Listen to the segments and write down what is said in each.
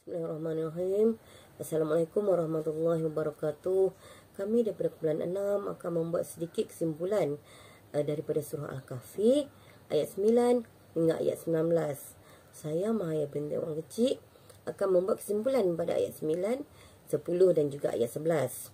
Bismillahirrahmanirrahim. Assalamualaikum warahmatullahi wabarakatuh. Kami daripada kumpulan 6 akan membuat sedikit kesimpulan daripada surah Al-Kahfi ayat 9 hingga ayat 19. Saya Mahaya binti Wang Kecil akan membuat kesimpulan pada ayat 9, 10 dan juga ayat 11.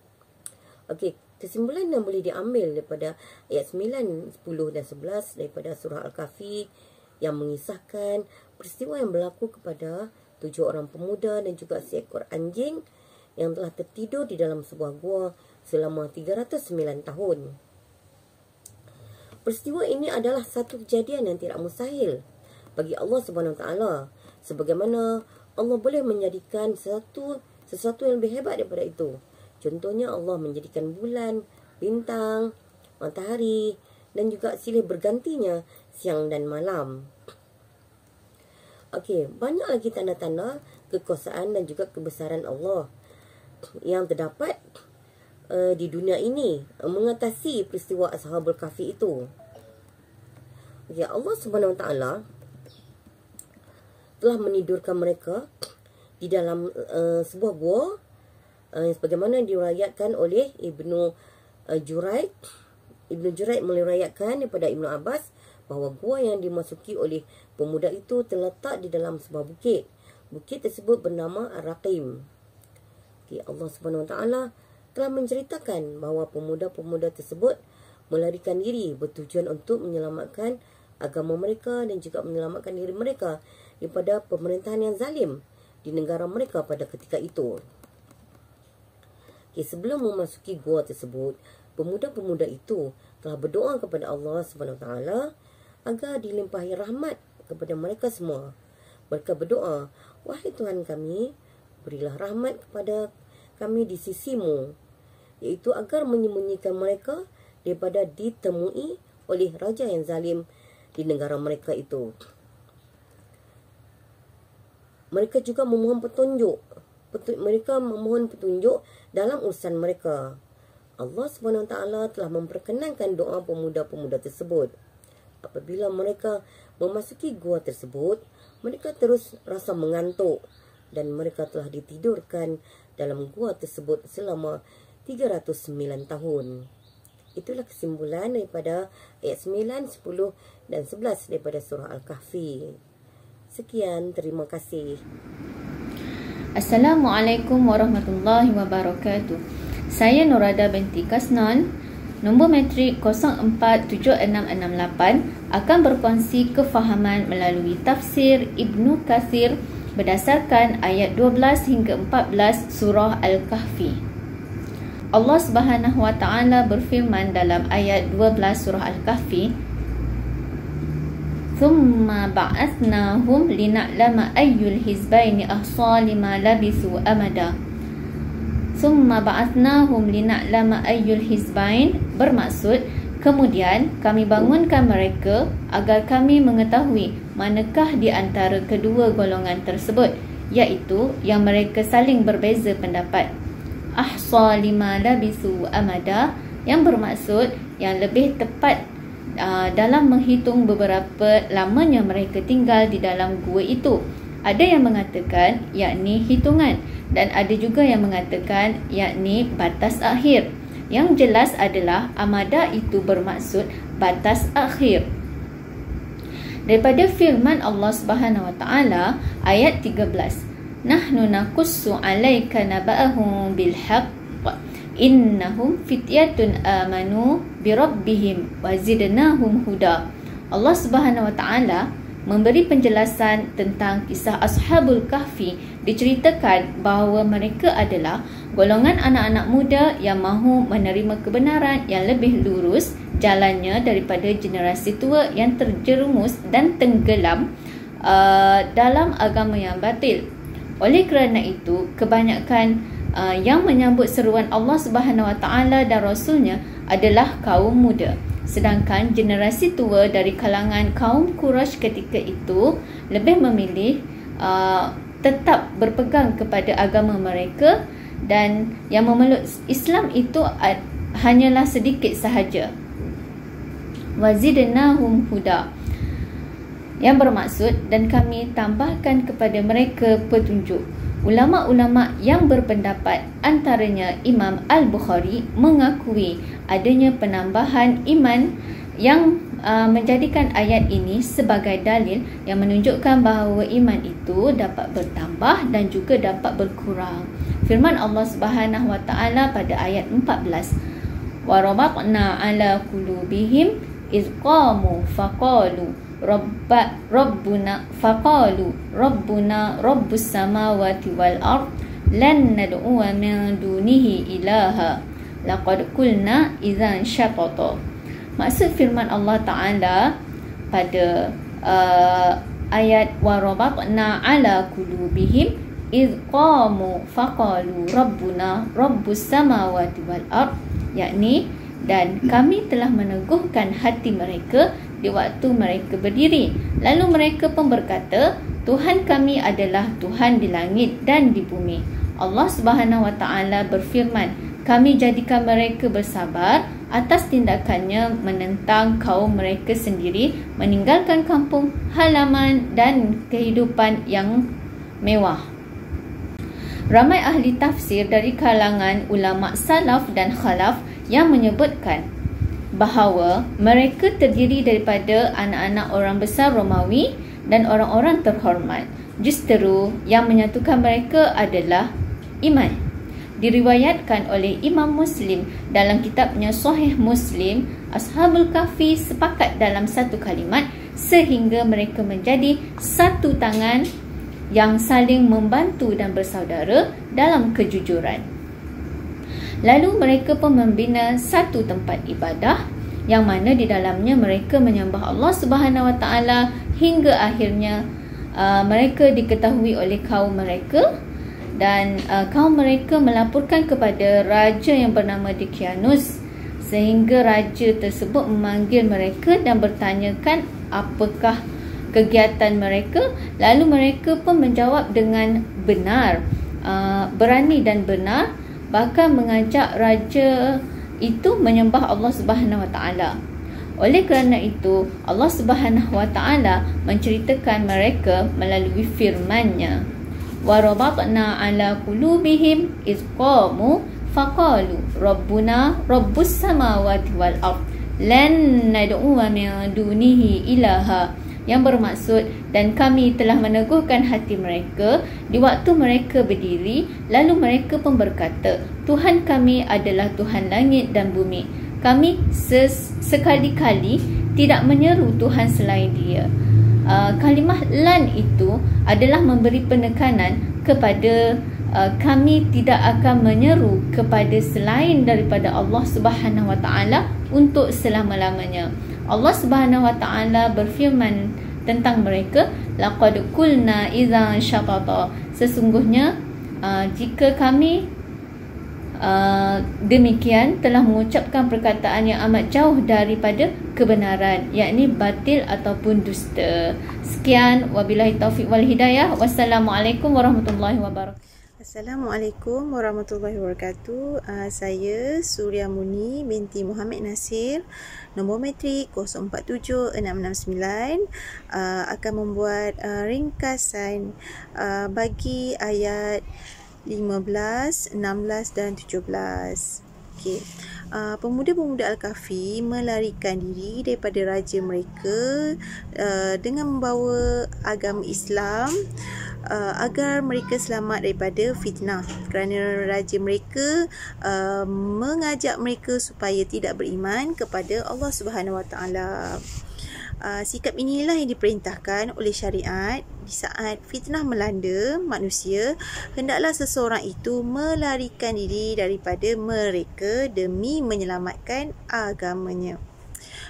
Okey, kesimpulan yang boleh diambil daripada ayat 9, 10 dan 11 daripada surah Al-Kahfi yang mengisahkan peristiwa yang berlaku kepada 7 orang pemuda dan juga seekor anjing yang telah tertidur di dalam sebuah gua selama 309 tahun. Peristiwa ini adalah satu kejadian yang tidak mustahil bagi Allah Subhanahu Wa Taala, sebagaimana Allah boleh menjadikan sesuatu yang lebih hebat daripada itu. Contohnya Allah menjadikan bulan, bintang, matahari dan juga silih bergantinya siang dan malam. Okey, banyak lagi tanda-tanda kekuasaan dan juga kebesaran Allah yang terdapat di dunia ini mengatasi peristiwa Ashabul Kahfi itu. Ya, Allah Subhanahu Wa Taala telah menidurkan mereka di dalam sebuah gua sebagaimana diriwayatkan oleh Ibnu Juraid. Ibnu Juraid meriwayatkan daripada Ibnu Abbas bahawa gua yang dimasuki oleh pemuda itu terletak di dalam sebuah bukit. Bukit tersebut bernama Ar-Raqim. Okay, Allah Subhanahu Wa Taala telah menceritakan bahawa pemuda-pemuda tersebut melarikan diri bertujuan untuk menyelamatkan agama mereka dan juga menyelamatkan diri mereka daripada pemerintahan yang zalim di negara mereka pada ketika itu. Okay, sebelum memasuki gua tersebut, pemuda-pemuda itu telah berdoa kepada Allah Subhanahu Wa Taala agar dilimpahi rahmat kepada mereka semua. Mereka berdoa, "Wahai Tuhan kami, berilah rahmat kepada kami di sisi-Mu, iaitu agar menyembunyikan mereka daripada ditemui oleh raja yang zalim di negara mereka itu." Mereka juga memohon petunjuk. Mereka memohon petunjuk dalam urusan mereka. Allah Subhanahu Wa Taala telah memperkenankan doa pemuda-pemuda tersebut. Apabila mereka memasuki gua tersebut, mereka terus rasa mengantuk dan mereka telah ditidurkan dalam gua tersebut selama 309 tahun. Itulah kesimpulan daripada ayat 9, 10 dan 11 daripada surah Al-Kahfi. Sekian, terima kasih. Assalamualaikum warahmatullahi wabarakatuh. Saya Nurada binti Kasnan, nombor matrik 047668, akan berkongsi kefahaman melalui tafsir Ibnu Katsir berdasarkan ayat 12 hingga 14 surah Al-Kahfi. Allah Subhanahu Wa Taala berfirman dalam ayat 12 surah Al-Kahfi, "Thumma ba'athnahum lina'lama ayyul hizbaini ahsa lima labithu amada." Summa ba'athnahum lina'lama ayyul hizbain bermaksud kemudian kami bangunkan mereka agar kami mengetahui manakah di antara kedua golongan tersebut, iaitu yang mereka saling berbeza pendapat. Ahsa lima labithu amada yang bermaksud yang lebih tepat dalam menghitung beberapa lamanya mereka tinggal di dalam gua itu. Ada yang mengatakan yakni hitungan dan ada juga yang mengatakan yakni batas akhir. Yang jelas adalah amada itu bermaksud batas akhir. Daripada firman Allah Subhanahu Wa Taala ayat 13, "Nahnu naqussu 'alaika naba'ahum bil haqq innahum fityatun amanu bi rabbihim wa zidnahum huda." Allah Subhanahu Wa Taala memberi penjelasan tentang kisah Ashabul Kahfi. Diceritakan bahawa mereka adalah golongan anak-anak muda yang mahu menerima kebenaran yang lebih lurus jalannya daripada generasi tua yang terjerumus dan tenggelam dalam agama yang batil. Oleh kerana itu, kebanyakan yang menyambut seruan Allah Subhanahu Wa Taala dan Rasulnya adalah kaum muda. Sedangkan generasi tua dari kalangan kaum Quraisy ketika itu lebih memilih tetap berpegang kepada agama mereka dan yang memeluk Islam itu hanyalah sedikit sahaja. Wazidnahum huda. yang bermaksud dan kami tambahkan kepada mereka petunjuk. Ulama-ulama yang berpendapat antaranya Imam Al-Bukhari mengakui adanya penambahan iman yang menjadikan ayat ini sebagai dalil yang menunjukkan bahawa iman itu dapat bertambah dan juga dapat berkurang. Firman Allah Subhanahu Wa Taala pada ayat 14, wa rabatna ala qulubihim iz qamu faqalu rabbuna rabbus samawati wal ard lan nad'u min dunihi ilaha laqad qulna idzan syatata. Maksud firman Allah Ta'ala pada ayat wa rabatna ala qulubihim iz qamu faqalu rabbuna rabbus samawati wal ard, yakni dan kami telah meneguhkan hati mereka di waktu mereka berdiri, lalu mereka pun berkata, Tuhan kami adalah Tuhan di langit dan di bumi. Allah Subhanahu Wa Taala berfirman, kami jadikan mereka bersabar atas tindakannya menentang kaum mereka sendiri, meninggalkan kampung halaman dan kehidupan yang mewah. Ramai ahli tafsir dari kalangan ulama salaf dan khalaf yang menyebutkan bahawa mereka terdiri daripada anak-anak orang besar Romawi dan orang-orang terhormat. Justeru yang menyatukan mereka adalah iman. Diriwayatkan oleh Imam Muslim dalam kitabnya Sahih Muslim, Ashabul Kahfi sepakat dalam satu kalimat sehingga mereka menjadi satu tangan yang saling membantu dan bersaudara dalam kejujuran. Lalu mereka pun membina satu tempat ibadah yang mana di dalamnya mereka menyembah Allah Subhanahu Wa Taala hingga akhirnya mereka diketahui oleh kaum mereka. Dan kaum mereka melaporkan kepada raja yang bernama Dikianus, sehingga raja tersebut memanggil mereka dan bertanyakan apakah kegiatan mereka. Lalu mereka pun menjawab dengan benar, berani dan benar, bahkan mengajak raja itu menyembah Allah Subhanahu Wa Taala. Oleh kerana itu, Allah Subhanahu Wa Taala menceritakan mereka melalui firman-Nya, wa rabatna ala qulubihim iz qamu faqalu rabbuna rabbus samawati wal ard lan nad'u min dunihi ilaha, yang bermaksud dan kami telah meneguhkan hati mereka di waktu mereka berdiri, lalu mereka pun berkata, Tuhan kami adalah Tuhan langit dan bumi, kami sekali-kali tidak menyeru Tuhan selain Dia. Kalimah lan itu adalah memberi penekanan kepada kami tidak akan menyeru kepada selain daripada Allah Subhanahu Wa Taala untuk selama-lamanya. Allah Subhanahu Wa Taala berfirman tentang mereka, laqad qulna idzan syatata, sesungguhnya jika kami demikian telah mengucapkan perkataan yang amat jauh daripada kebenaran, yakni batil ataupun dusta. Sekian, wabillahi taufiq wal hidayah. Wassalamualaikum warahmatullahi wabarakatuh. Assalamualaikum warahmatullahi wabarakatuh. Saya Surya Muni binti Muhammad Nasir, nombor matrik 047669, akan membuat ringkasan bagi ayat 15, 16 dan 17. Okey. Pemuda-pemuda Al-Kahfi melarikan diri daripada raja mereka dengan membawa agama Islam agar mereka selamat daripada fitnah, kerana raja mereka mengajak mereka supaya tidak beriman kepada Allah Subhanahu Wa Taala. Sikap inilah yang diperintahkan oleh syariat. Di saat fitnah melanda manusia, hendaklah seseorang itu melarikan diri daripada mereka demi menyelamatkan agamanya.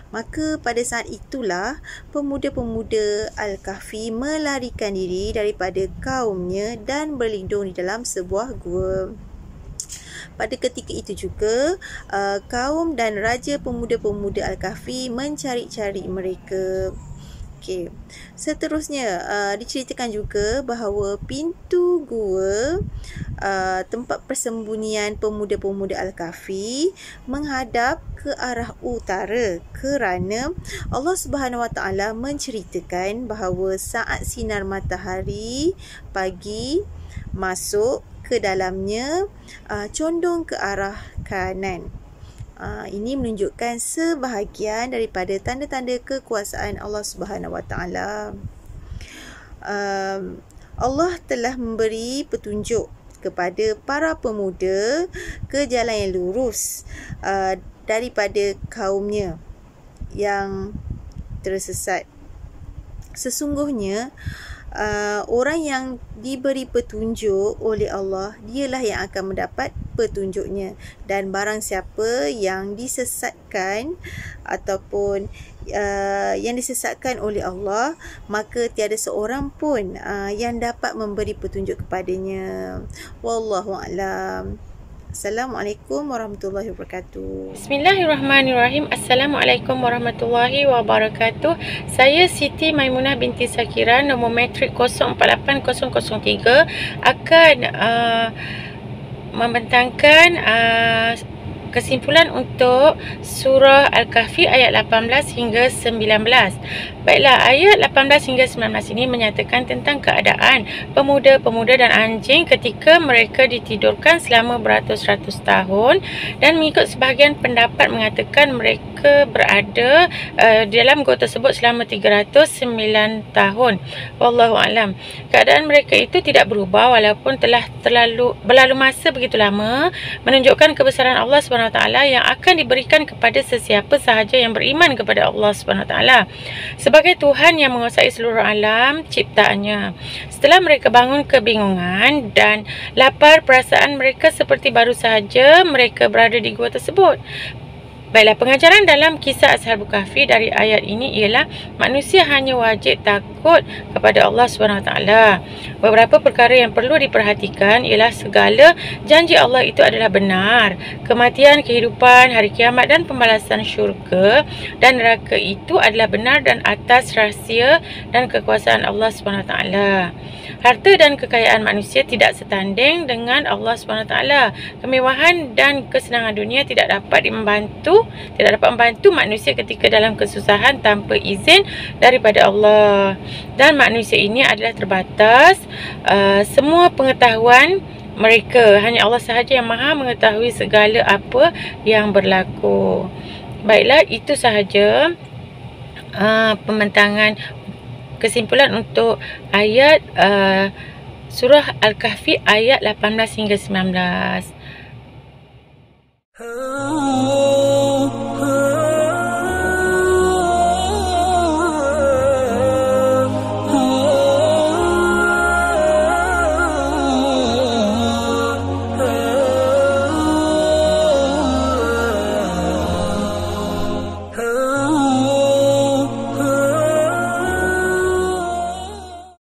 Maka pada saat itulah pemuda-pemuda Al-Kahfi melarikan diri daripada kaumnya dan berlindung di dalam sebuah gua. Pada ketika itu juga, kaum dan raja pemuda-pemuda Al-Kahfi mencari-cari mereka. Okey. Seterusnya diceritakan juga bahawa pintu gua tempat persembunyian pemuda-pemuda Al-Kahfi menghadap ke arah utara kerana Allah Subhanahu Wa Taala menceritakan bahawa saat sinar matahari pagi masuk ke dalamnya condong ke arah kanan. Ini menunjukkan sebahagian daripada tanda-tanda kekuasaan Allah Subhanahu Wa Taala. Allah telah memberi petunjuk kepada para pemuda ke jalan yang lurus daripada kaumnya yang tersesat. Sesungguhnya orang yang diberi petunjuk oleh Allah, dialah yang akan mendapat petunjuknya, dan barang siapa yang disesatkan ataupun yang disesatkan oleh Allah, maka tiada seorang pun yang dapat memberi petunjuk kepadanya. Wallahu a'lam. Assalamualaikum warahmatullahi wabarakatuh. Bismillahirrahmanirrahim. Assalamualaikum warahmatullahi wabarakatuh. Saya Siti Maimunah binti Sakira, nombor matrik 048003, akan membentangkan kesimpulan untuk surah Al-Kahfi ayat 18 hingga 19. Baiklah, ayat 18 hingga 19 ini menyatakan tentang keadaan pemuda-pemuda dan anjing ketika mereka ditidurkan selama beratus-ratus tahun, dan mengikut sebahagian pendapat mengatakan mereka berada dalam gua tersebut selama 309 tahun. Wallahu alam. Keadaan mereka itu tidak berubah walaupun telah berlalu masa begitu lama, menunjukkan kebesaran Allah SWT yang akan diberikan kepada sesiapa sahaja yang beriman kepada Allah SWT sebagai Tuhan yang menguasai seluruh alam ciptaannya. Setelah mereka bangun kebingungan dan lapar, perasaan mereka seperti baru sahaja mereka berada di gua tersebut. Baiklah, pengajaran dalam kisah Ashabul Kahfi dari ayat ini ialah manusia hanya wajib takut kepada Allah SWT. Beberapa perkara yang perlu diperhatikan ialah segala janji Allah itu adalah benar. Kematian, kehidupan, hari kiamat dan pembalasan syurga dan neraka itu adalah benar dan atas rahsia dan kekuasaan Allah SWT. Harta dan kekayaan manusia tidak setanding dengan Allah SWT. Kemewahan dan kesenangan dunia tidak dapat membantu manusia ketika dalam kesusahan tanpa izin daripada Allah. Dan manusia ini adalah terbatas. Semua pengetahuan mereka, hanya Allah sahaja yang maha mengetahui segala apa yang berlaku. Baiklah, itu sahaja pembentangan kesimpulan untuk ayat surah Al-Kahfi ayat 18 hingga 19.